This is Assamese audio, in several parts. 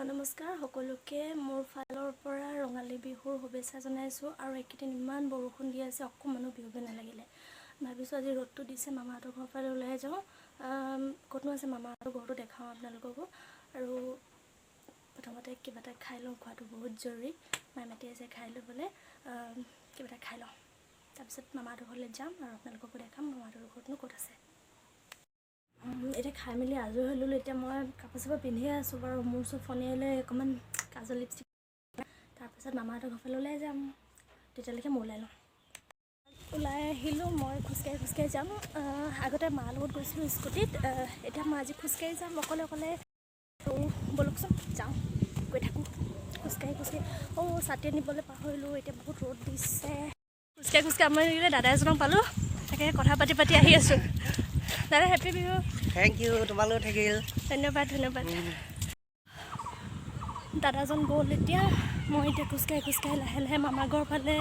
নমস্কাৰ সকলোকে মোৰ ফালৰ পৰা ৰঙালী বিহুৰ শুভেচ্ছা জনাইছোঁ। আৰু এইকেইদিন ইমান বৰষুণ দি আছে, অকণমানো বিহুব নালাগিলে। ভাবিছোঁ আজি ৰ'দটো দিছে, মামাহঁতৰ ঘৰৰ ফালে ওলাই যাওঁ। ক'তনো আছে মামাহঁতৰ ঘৰটো দেখাওঁ আপোনালোককো। আৰু প্ৰথমতে কিবা এটা খাই লওঁ, খোৱাটো বহুত জৰুৰী। মায়ে মাতি আছে খাই ল'বলৈ, কিবা এটা খাই লওঁ। তাৰপিছত মামাহঁতৰ ঘৰলৈ যাম আৰু আপোনালোককো দেখাম মামাহঁতৰ ঘৰতনো ক'ত আছে। এতিয়া খাই মেলি আজৰি হৈ ল'লোঁ। এতিয়া মই কাপোৰ চাপোৰ পিন্ধিয়ে আছোঁ বাৰু, মোৰ ওচৰত ফোনেলৈ অকণমান কাজল লিপষ্টিক। তাৰপিছত মামাহঁতৰ ঘৰ ফালে ওলাই যাম, তেতিয়ালৈকে মই ওলাই লওঁ। ওলাই আহিলোঁ, মই খোজকাঢ়ি যাম। আগতে মাৰ লগত গৈছিলোঁ স্কুটিত, এতিয়া মই আজি খোজকাঢ়ি যাম অকলে অকলে। ব'লকচোন যাওঁ, গৈ থাকোঁ খোজকাঢ়ি। ছাতি নিবলৈ পাহৰিলোঁ, এতিয়া বহুত ৰ'দ দিছে। খোজকাঢ়ি আমনি লাগিলে দাদা এজনক পালোঁ, তাকে কথা পাতি আহি আছোঁ। দাদা হেপী বিহু। থেংক ইউ, তোমালৈও থাকিল। ধন্যবাদ। দাদাজন গ'ল এতিয়া। মই এতিয়া খোজকাঢ়ি লাহে মামাৰ ঘৰ ফালে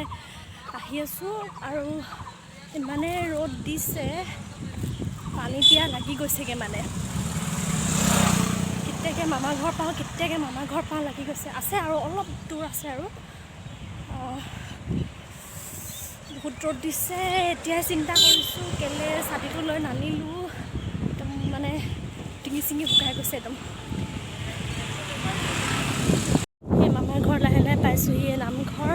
আহি আছোঁ। আৰু ইমানেই ৰ'দ দিছে, পানী পিয়া লাগি গৈছেগৈ মানে। কেতিয়াকৈ মামাৰ ঘৰ পাওঁ লাগি গৈছে। আছে আৰু অলপ দূৰ আছে আৰু। বহুত ৰ'দ দিছে। এতিয়াই চিন্তা কৰিছোঁ কেলৈ ছাতিটো লৈ নানিলোঁ। একদম মানে ডিঙি চিঙি শুকাই গৈছে একদম। সেই মামাৰ ঘৰ লাহে পাইছোঁহি, নামঘৰ।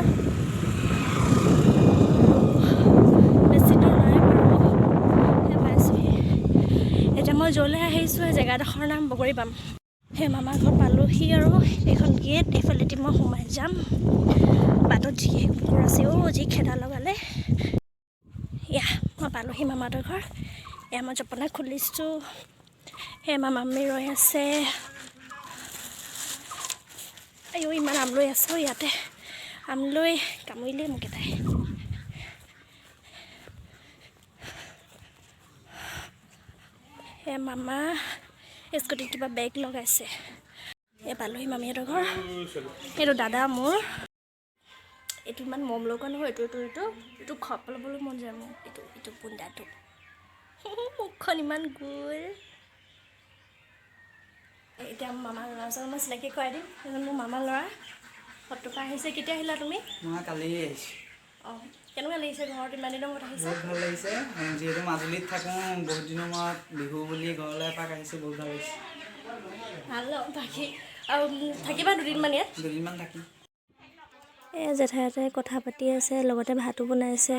বেছি দূৰ নাই বাৰু, সেই পাইছোঁহি। এতিয়া মই য'লৈ আহিছোঁ সেই জেগাডোখৰ নাম বগৰীপাম। সেই মামাৰ ঘৰ পালোঁহি আৰু এইখন গেট, এইফালেদি মই সোমাই যাম। বাটত যি কুকুৰ আছে, যি খেদা লগালে। মই পালোঁহি মামাহঁতৰ ঘৰ। মই জপনা খুলিছোঁ, সেই মামী ৰৈ আছে। ইমান আমলৈ আছে ইয়াতে, আমলৈ কামুৰিলেই মোক এটাই। মামা স্কুটিত কিবা বেগ লগাইছে। পালোহি মামীহঁতৰ ঘৰ। এইটো দাদা মোৰ। এইটো ইমান মৰম লগা নহয়, এইটো খপ ল'বলৈ মন যায় মোৰ। এইটো বুন্দাটো মুখখন ইমান গোল। এতিয়া মামাৰ ল'ৰাজনক মই চিনাকি কৰাই দিম। সেইজন মোৰ মামাৰ ল'ৰা। সত্তৰ আহিছে। কেতিয়া আহিলা তুমি? মই কালি আহিছোঁ। কেনেকুৱা লাগিছে ঘৰত ইমান দিনৰ মূৰত আহিছে? বহুত ভাল লাগিছে। যিহেতু মাজুলীত থাকোঁ, বহুত দিনৰ মূৰত বিহু বুলি ঘৰলৈ এপাক আহিছোঁ, বহুত ভাল লাগিছে। ভাল বাকী আৰু থাকিবা দুদিনমান ইয়াত? দুদিনমান থাকিম। জেঠাইহঁতে কথা পাতি আছে, লগতে ভাতো বনাইছে।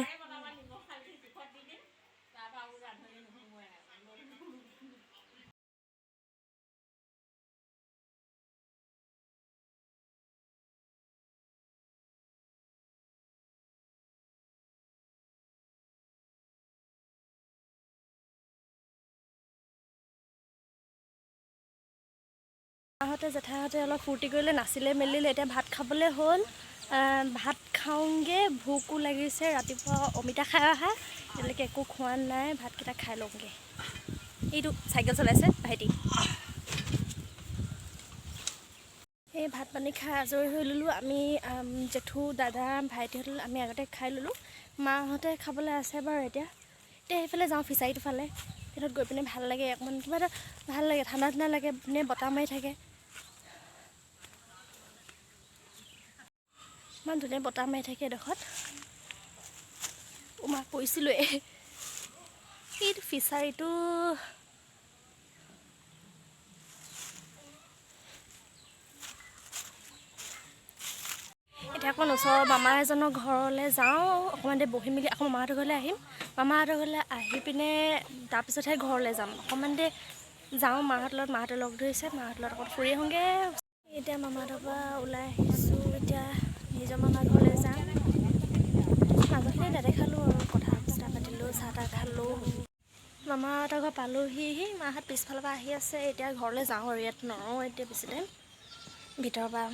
জেঠাইহঁতে অলপ ফূৰ্তি কৰিলে, নাচিলে মেলিলে। এতিয়া ভাত খাবলৈ হ'ল। ভাত খাওঁগৈ, ভোকো লাগিছে। ৰাতিপুৱা অমিতা খাই অহা, এতিয়ালৈকে একো খোৱা নাই। ভাতকেইটা খাই লওঁগৈ। এইটো চাইকেল চলাইছে ভাইটি। এই ভাত পানী খাই আজৰি হৈ ল'লোঁ। আমি জেঠু, দাদা, ভাইটিহঁত আমি আগতে খাই ল'লোঁ। মাহঁতে খাবলৈ আছে বাৰু। এতিয়া সেইফালে যাওঁ, ফিচাৰীটোৰ ফালে। সেইটোত গৈ পিনে ভাল লাগে, অকণমান কিবা এটা ভাল লাগে, ঠাণ্ডা লাগে, বতাহ মাৰি থাকে। ইমান ধুনীয়া বতাহ মাৰি থাকে এডোখৰত। পৰিছিলোঁৱে। এইটো ফিচাৰীটো এতিয়া অকণ ওচৰৰ মামা এজনৰ ঘৰলৈ যাওঁ। অকণমান দেৰি বহি মেলি আকৌ মামাহঁতৰ ঘৰলৈ আহিম। মামাহঁতৰ ঘৰলৈ আহি পিনে তাৰপিছতহে ঘৰলৈ যাম। অকণমান দেৰি যাওঁ মাহঁতে লগ ধৰিছে, মাহঁতৰ লগত অকণ ফুৰি আহোঁগৈ। এতিয়া মামাহঁতৰ পৰা ওলাই আহিছোঁ। এতিয়া নিজৰ মামাৰ ঘৰলৈ যাম। মাজতে নেদেখালোঁ আৰু কথা পাতিলোঁ, চাহ তাহ খালোঁ। মামাহঁতৰ ঘৰ পালোঁহি। মাহঁত পিছফালৰ পৰা আহি আছে। এতিয়া ঘৰলৈ যাওঁ আৰু ইয়াত নৰওঁ এতিয়া বেছি টাইম। ভিতৰৰ পৰা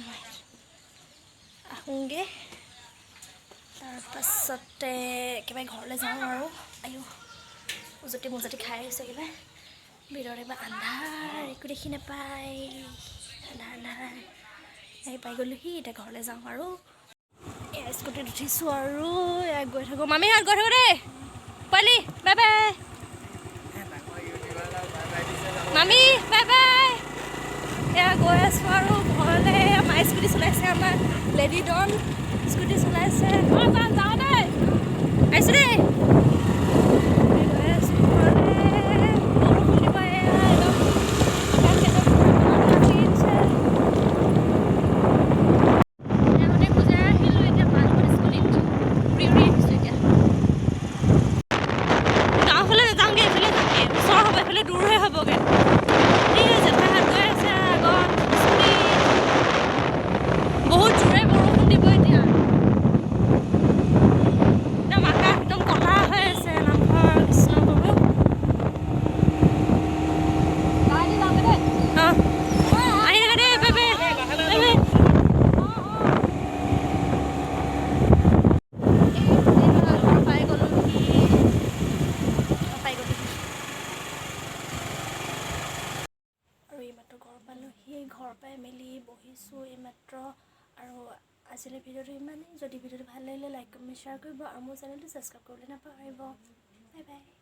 আহোঁগৈ, তাৰপাছতে একেবাৰে ঘৰলৈ যাওঁ আৰু। মোজতি খাই আহিছোঁ একেবাৰে। ভিতৰত এবাৰ আন্ধাৰ, একো দেখি নাপায়। আন্ধাৰ পাই গ'লোহি। এতিয়া ঘৰলৈ যাওঁ আৰু। স্কুটিত উঠিছোঁ আৰু গৈ থাকোঁ। মামীহঁত গৈ থাকোঁ দেই। পোৱালি বাই বাই। মামী বাই বাই। গৈ আছোঁ আৰু ঘৰলৈ। স্কুটি চলাইছে আমাৰ লেডি ডন স্কুটি চলাইছে যাওঁ দেই আহিছোঁ দেই ঘৰ পাই মেলি বহিছোঁ এইমাত্ৰ আৰু আজিলৈ ভিডিঅ'টো ইমানেই যদি ভিডিঅ'টো ভাল লাগিলে লাইক কমেণ্ট শ্বেয়াৰ কৰিব আৰু মোৰ চেনেলটো ছাবস্ক্ৰাইব কৰিবলৈ নাপাহৰিব বাই বাই